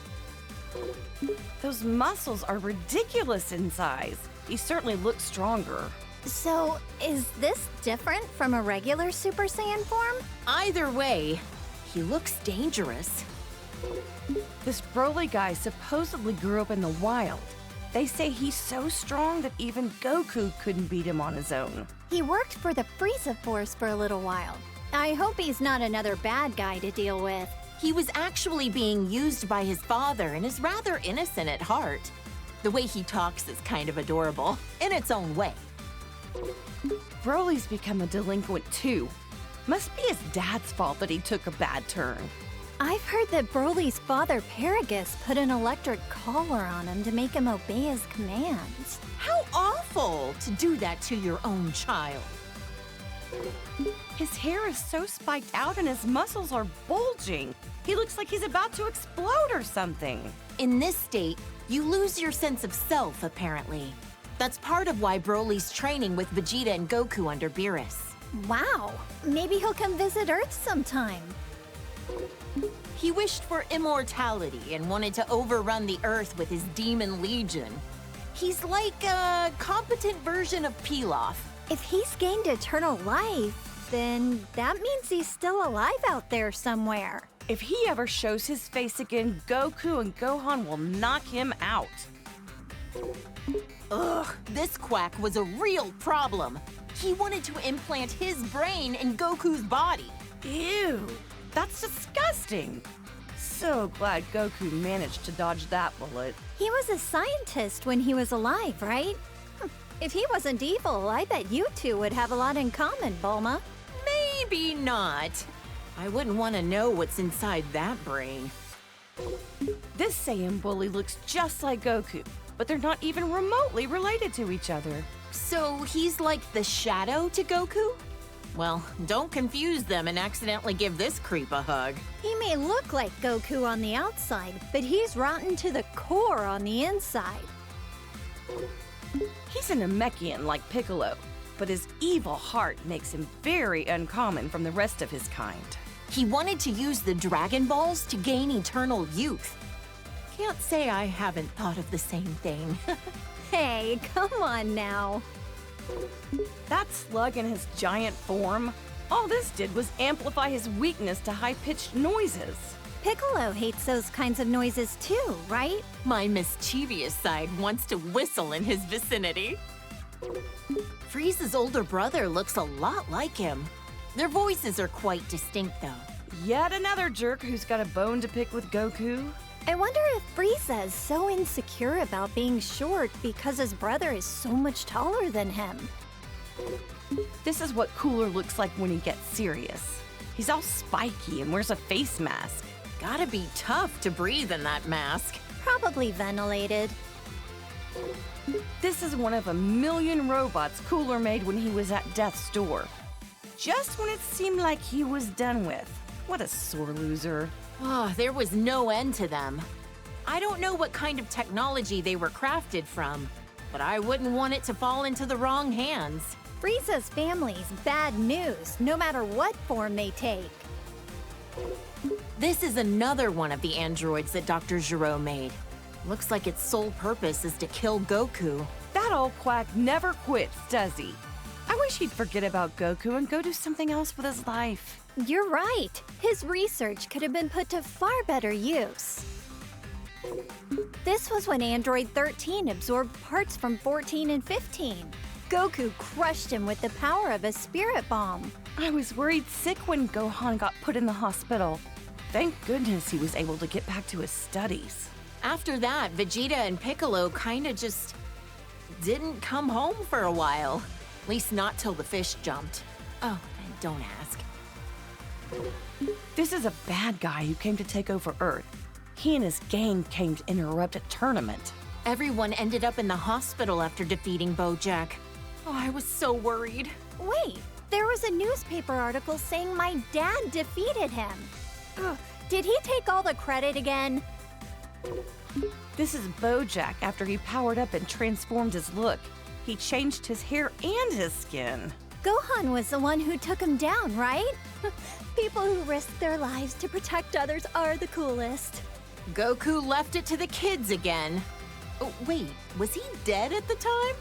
Those muscles are ridiculous in size. He certainly looks stronger. So, is this different from a regular Super Saiyan form? Either way, he looks dangerous. This Broly guy supposedly grew up in the wild. They say he's so strong that even Goku couldn't beat him on his own. He worked for the Frieza Force for a little while. I hope he's not another bad guy to deal with. He was actually being used by his father and is rather innocent at heart. The way he talks is kind of adorable, in its own way. Broly's become a delinquent too. Must be his dad's fault that he took a bad turn. I've heard that Broly's father, Paragus, put an electric collar on him to make him obey his commands. How awful to do that to your own child. His hair is so spiked out and his muscles are bulging. He looks like he's about to explode or something. In this state, you lose your sense of self, apparently. That's part of why Broly's training with Vegeta and Goku under Beerus. Wow, maybe he'll come visit Earth sometime. He wished for immortality and wanted to overrun the Earth with his demon legion. He's like a competent version of Pilaf. If he's gained eternal life, then that means he's still alive out there somewhere. If he ever shows his face again, Goku and Gohan will knock him out. Ugh, this quack was a real problem. He wanted to implant his brain in Goku's body. Ew, that's disgusting. So glad Goku managed to dodge that bullet. He was a scientist when he was alive, right? If he wasn't evil, I bet you two would have a lot in common, Bulma. Maybe not. I wouldn't want to know what's inside that brain. This Saiyan bully looks just like Goku, but they're not even remotely related to each other. So he's like the shadow to Goku? Well, don't confuse them and accidentally give this creep a hug. He may look like Goku on the outside, but he's rotten to the core on the inside. He's a Namekian like Piccolo, but his evil heart makes him very uncommon from the rest of his kind. He wanted to use the Dragon Balls to gain eternal youth. Can't say I haven't thought of the same thing. Hey, come on now. That slug in his giant form, all this did was amplify his weakness to high-pitched noises. Piccolo hates those kinds of noises too, right? My mischievous side wants to whistle in his vicinity. Frieza's older brother looks a lot like him. Their voices are quite distinct, though. Yet another jerk who's got a bone to pick with Goku. I wonder if Frieza is so insecure about being short because his brother is so much taller than him. This is what Cooler looks like when he gets serious. He's all spiky and wears a face mask. Gotta be tough to breathe in that mask. Probably ventilated. This is one of a million robots Cooler made when he was at death's door. Just when it seemed like he was done with. What a sore loser. Oh, there was no end to them. I don't know what kind of technology they were crafted from, but I wouldn't want it to fall into the wrong hands. Frieza's family's bad news, no matter what form they take. This is another one of the androids that Dr. Gero made. Looks like its sole purpose is to kill Goku. That old quack never quits, does he? I wish he'd forget about Goku and go do something else with his life. You're right. His research could have been put to far better use. This was when Android 13 absorbed parts from 14 and 15. Goku crushed him with the power of a spirit bomb. I was worried sick when Gohan got put in the hospital. Thank goodness he was able to get back to his studies. After that, Vegeta and Piccolo kinda just didn't come home for a while. At least not till the fish jumped. Oh, and don't ask. This is a bad guy who came to take over Earth. He and his gang came to interrupt a tournament. Everyone ended up in the hospital after defeating Bojack. Oh, I was so worried. Wait, there was a newspaper article saying my dad defeated him. Ugh, did he take all the credit again? This is Bojack after he powered up and transformed his look. He changed his hair and his skin. Gohan was the one who took him down, right? People who risk their lives to protect others are the coolest. Goku left it to the kids again. Oh, wait, was he dead at the time?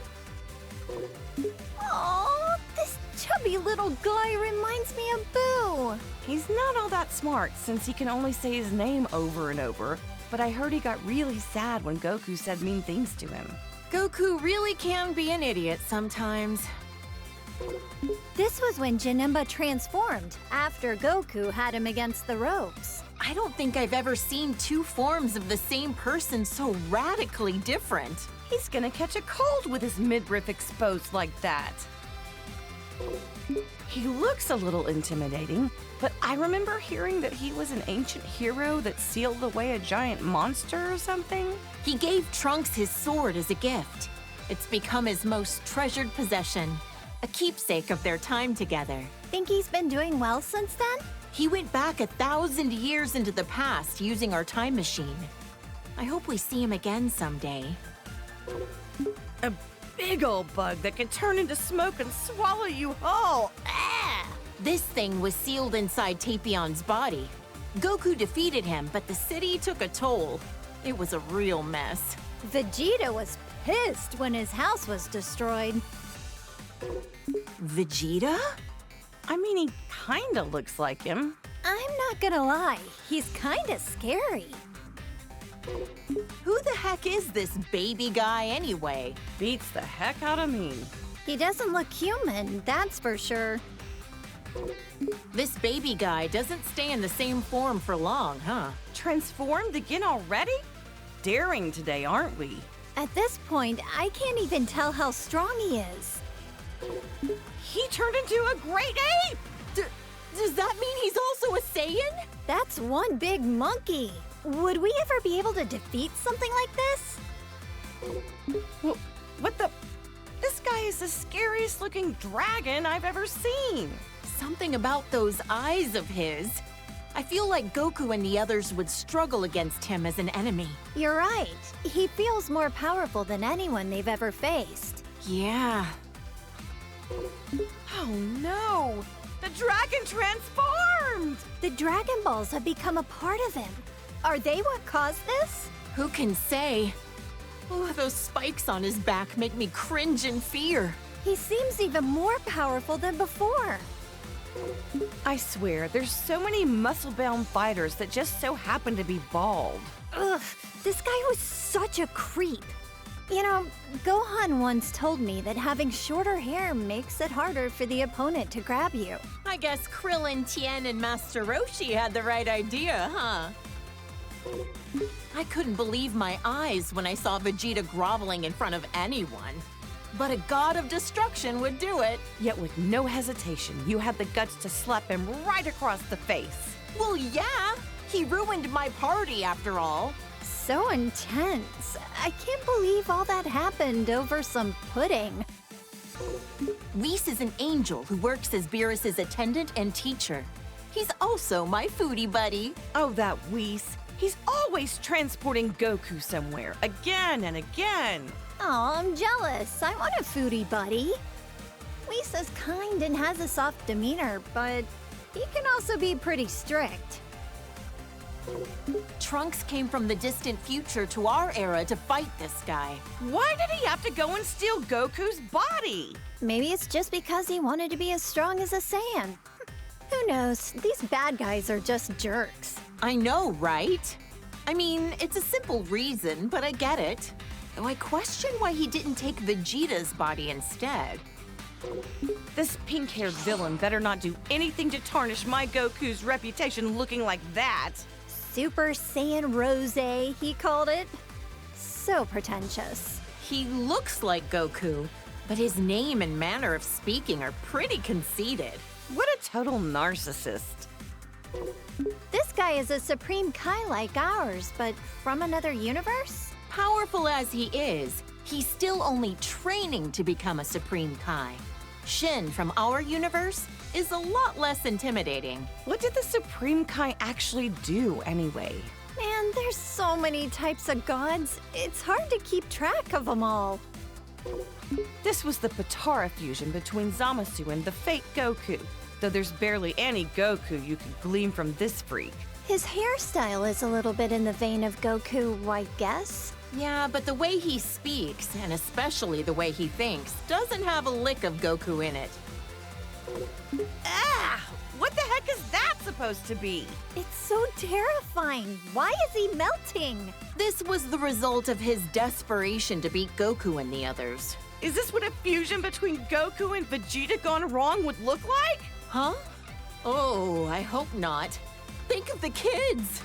Oh, this chubby little guy reminds me of Boo. He's not all that smart since he can only say his name over and over, but I heard he got really sad when Goku said mean things to him. Goku really can be an idiot sometimes. This was when Janemba transformed, after Goku had him against the ropes. I don't think I've ever seen two forms of the same person so radically different. He's gonna catch a cold with his midriff exposed like that. He looks a little intimidating, but I remember hearing that he was an ancient hero that sealed away a giant monster or something. He gave Trunks his sword as a gift. It's become his most treasured possession, a keepsake of their time together. Think he's been doing well since then? He went back 1,000 years into the past using our time machine. I hope we see him again someday. A big old bug that can turn into smoke and swallow you whole. Ah! This thing was sealed inside Tapion's body. Goku defeated him, but the city took a toll. It was a real mess. Vegeta was pissed when his house was destroyed. Vegeta? I mean, he kinda looks like him. I'm not gonna lie, he's kinda scary. Who the heck is this baby guy anyway? Beats the heck out of me. He doesn't look human, that's for sure. This baby guy doesn't stay in the same form for long, huh? Transformed again already? Daring today, aren't we? At this point, I can't even tell how strong he is. He turned into a great ape! Does that mean he's also a Saiyan? That's one big monkey. Would we ever be able to defeat something like this? What the? This guy is the scariest looking dragon I've ever seen. Something about those eyes of his. I feel like Goku and the others would struggle against him as an enemy. You're right. He feels more powerful than anyone they've ever faced. Yeah. Oh no! The dragon transformed! The Dragon Balls have become a part of him. Are they what caused this? Who can say? Oh, those spikes on his back make me cringe in fear. He seems even more powerful than before. I swear, there's so many muscle-bound fighters that just so happen to be bald. Ugh, this guy was such a creep. You know, Gohan once told me that having shorter hair makes it harder for the opponent to grab you. I guess Krillin, Tien, and Master Roshi had the right idea, huh? I couldn't believe my eyes when I saw Vegeta groveling in front of anyone. But a god of destruction would do it. Yet with no hesitation, you had the guts to slap him right across the face. Well, yeah. He ruined my party, after all. So intense. I can't believe all that happened over some pudding. Whis is an angel who works as Beerus's attendant and teacher. He's also my foodie buddy. Oh, that Whis. He's always transporting Goku somewhere, again and again. Oh, I'm jealous. I want a foodie buddy. Lisa's kind and has a soft demeanor, but he can also be pretty strict. Trunks came from the distant future to our era to fight this guy. Why did he have to go and steal Goku's body? Maybe it's just because he wanted to be as strong as a Saiyan. Who knows? These bad guys are just jerks. I know, right? I mean, it's a simple reason, but I get it. Though I question why he didn't take Vegeta's body instead. This pink-haired villain better not do anything to tarnish my Goku's reputation looking like that. Super Saiyan Rosé, he called it. So pretentious. He looks like Goku, but his name and manner of speaking are pretty conceited. What a total narcissist. This guy is a Supreme Kai like ours, but from another universe? Powerful as he is, he's still only training to become a Supreme Kai. Shin from our universe is a lot less intimidating. What did the Supreme Kai actually do anyway? Man, there's so many types of gods. It's hard to keep track of them all. This was the Potara fusion between Zamasu and the fake Goku, though there's barely any Goku you can glean from this freak. His hairstyle is a little bit in the vein of Goku, I guess. Yeah, but the way he speaks, and especially the way he thinks, doesn't have a lick of Goku in it. Ah! What the heck is that supposed to be? It's so terrifying. Why is he melting? This was the result of his desperation to beat Goku and the others. Is this what a fusion between Goku and Vegeta gone wrong would look like? Huh? Oh, I hope not. Think of the kids!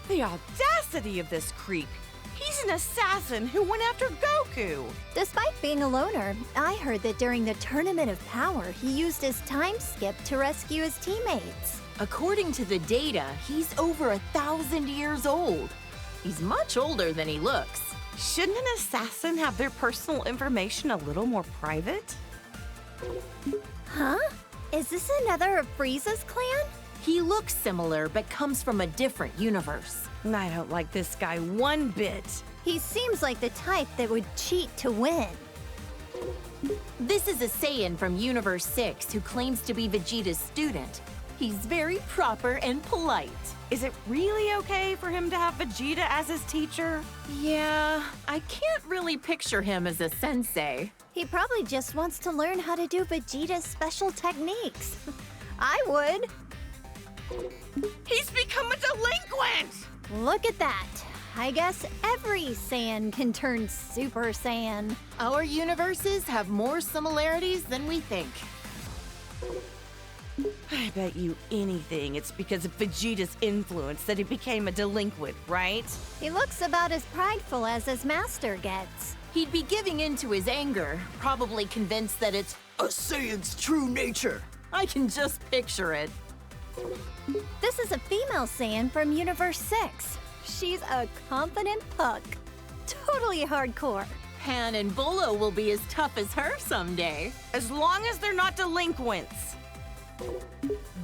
The audacity of this creep! He's an assassin who went after Goku! Despite being a loner, I heard that during the Tournament of Power, he used his time skip to rescue his teammates. According to the data, he's over 1,000 years old. He's much older than he looks. Shouldn't an assassin have their personal information a little more private? Huh? Is this another of Frieza's clan? He looks similar, but comes from a different universe. I don't like this guy one bit. He seems like the type that would cheat to win. This is a Saiyan from Universe 6 who claims to be Vegeta's student. He's very proper and polite. Is it really okay for him to have Vegeta as his teacher? Yeah, I can't really picture him as a sensei. He probably just wants to learn how to do Vegeta's special techniques. I would. He's become a delinquent! Look at that. I guess every Saiyan can turn Super Saiyan. Our universes have more similarities than we think. I bet you anything it's because of Vegeta's influence that he became a delinquent, right? He looks about as prideful as his master gets. He'd be giving in to his anger, probably convinced that it's a Saiyan's true nature. I can just picture it. This is a female Saiyan from Universe 6. She's a confident puck. Totally hardcore. Pan and Bolo will be as tough as her someday. As long as they're not delinquents.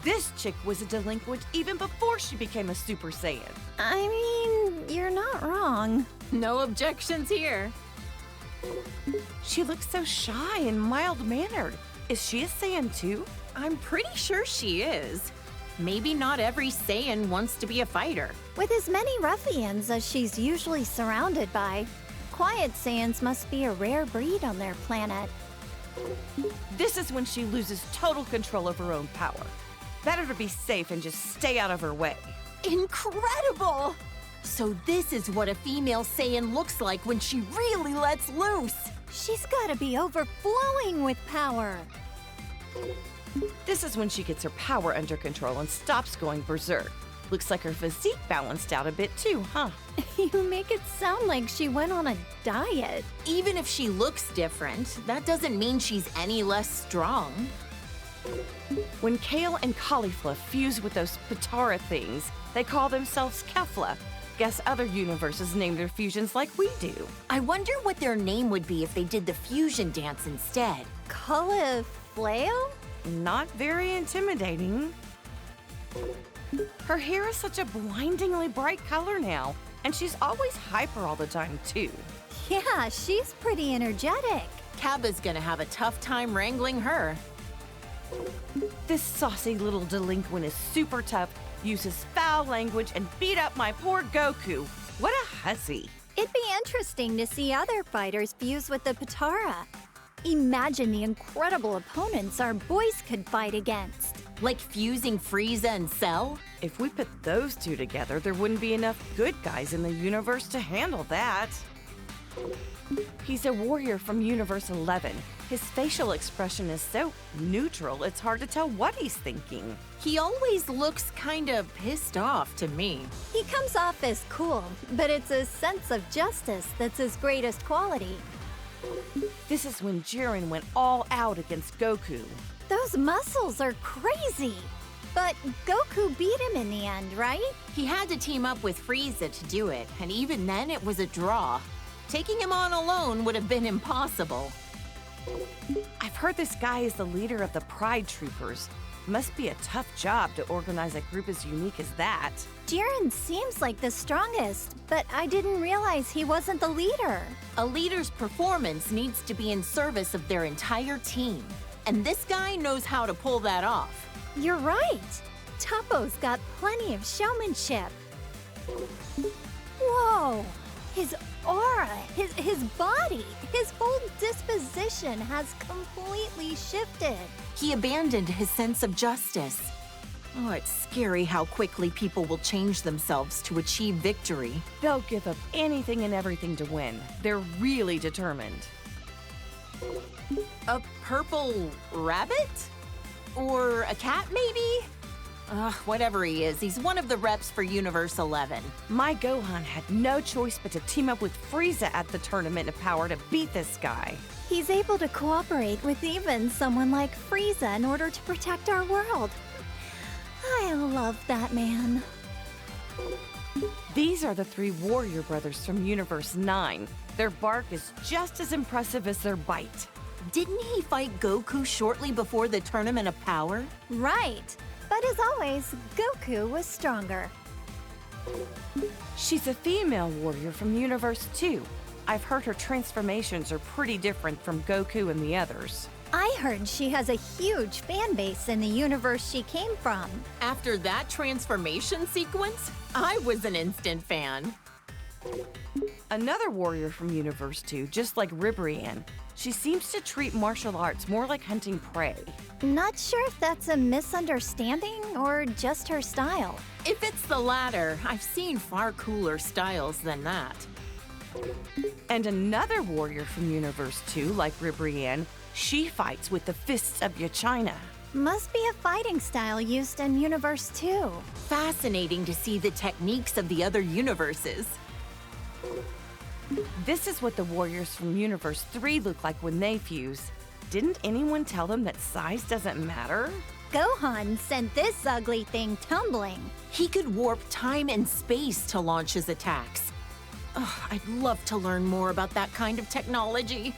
This chick was a delinquent even before she became a Super Saiyan. I mean, you're not wrong. No objections here. She looks so shy and mild-mannered. Is she a Saiyan too? I'm pretty sure she is. Maybe not every Saiyan wants to be a fighter. With as many ruffians as she's usually surrounded by, quiet Saiyans must be a rare breed on their planet. This is when she loses total control of her own power. Better to be safe and just stay out of her way. Incredible! So this is what a female Saiyan looks like when she really lets loose. She's gotta be overflowing with power. This is when she gets her power under control and stops going berserk. Looks like her physique balanced out a bit too, huh? You make it sound like she went on a diet. Even if she looks different, that doesn't mean she's any less strong. When kale and cauliflower fuse with those Patara things, they call themselves Kefla. Guess other universes name their fusions like we do. I wonder what their name would be if they did the fusion dance instead. Cauliflower? Not very intimidating. Her hair is such a blindingly bright color now, and she's always hyper all the time, too. Yeah, she's pretty energetic. Cabba's gonna have a tough time wrangling her. This saucy little delinquent is super tough, uses foul language, and beat up my poor Goku. What a hussy. It'd be interesting to see other fighters fuse with the Patara. Imagine the incredible opponents our boys could fight against. Like fusing Frieza and Cell? If we put those two together, there wouldn't be enough good guys in the universe to handle that. He's a warrior from Universe 11. His facial expression is so neutral, it's hard to tell what he's thinking. He always looks kinda pissed off to me. He comes off as cool, but it's his sense of justice that's his greatest quality. This is when Jiren went all out against Goku. Those muscles are crazy. But Goku beat him in the end, right? He had to team up with Frieza to do it, and even then it was a draw. Taking him on alone would have been impossible. I've heard this guy is the leader of the Pride Troopers. Must be a tough job to organize a group as unique as that. Jiren seems like the strongest, but I didn't realize he wasn't the leader. A leader's performance needs to be in service of their entire team. And this guy knows how to pull that off. You're right. Toppo's got plenty of showmanship. Whoa! His aura, his body, his whole disposition has completely shifted. He abandoned his sense of justice. Oh, it's scary how quickly people will change themselves to achieve victory. They'll give up anything and everything to win. They're really determined. A purple rabbit? Or a cat, maybe? Whatever he is, he's one of the reps for Universe 11. My Gohan had no choice but to team up with Frieza at the Tournament of Power to beat this guy. He's able to cooperate with even someone like Frieza in order to protect our world. I love that man. These are the three warrior brothers from Universe 9. Their bark is just as impressive as their bite. Didn't he fight Goku shortly before the Tournament of Power? Right. But as always, Goku was stronger. She's a female warrior from Universe 2. I've heard her transformations are pretty different from Goku and the others. I heard she has a huge fan base in the universe she came from. After that transformation sequence, I was an instant fan. Another warrior from Universe 2, just like Ribrianne. She seems to treat martial arts more like hunting prey. Not sure if that's a misunderstanding or just her style. If it's the latter, I've seen far cooler styles than that. And another warrior from Universe 2, like Ribrianne, she fights with the fists of Yachina. Must be a fighting style used in Universe 2. Fascinating to see the techniques of the other universes. This is what the warriors from Universe 3 look like when they fuse. Didn't anyone tell them that size doesn't matter? Gohan sent this ugly thing tumbling. He could warp time and space to launch his attacks. I'd love to learn more about that kind of technology.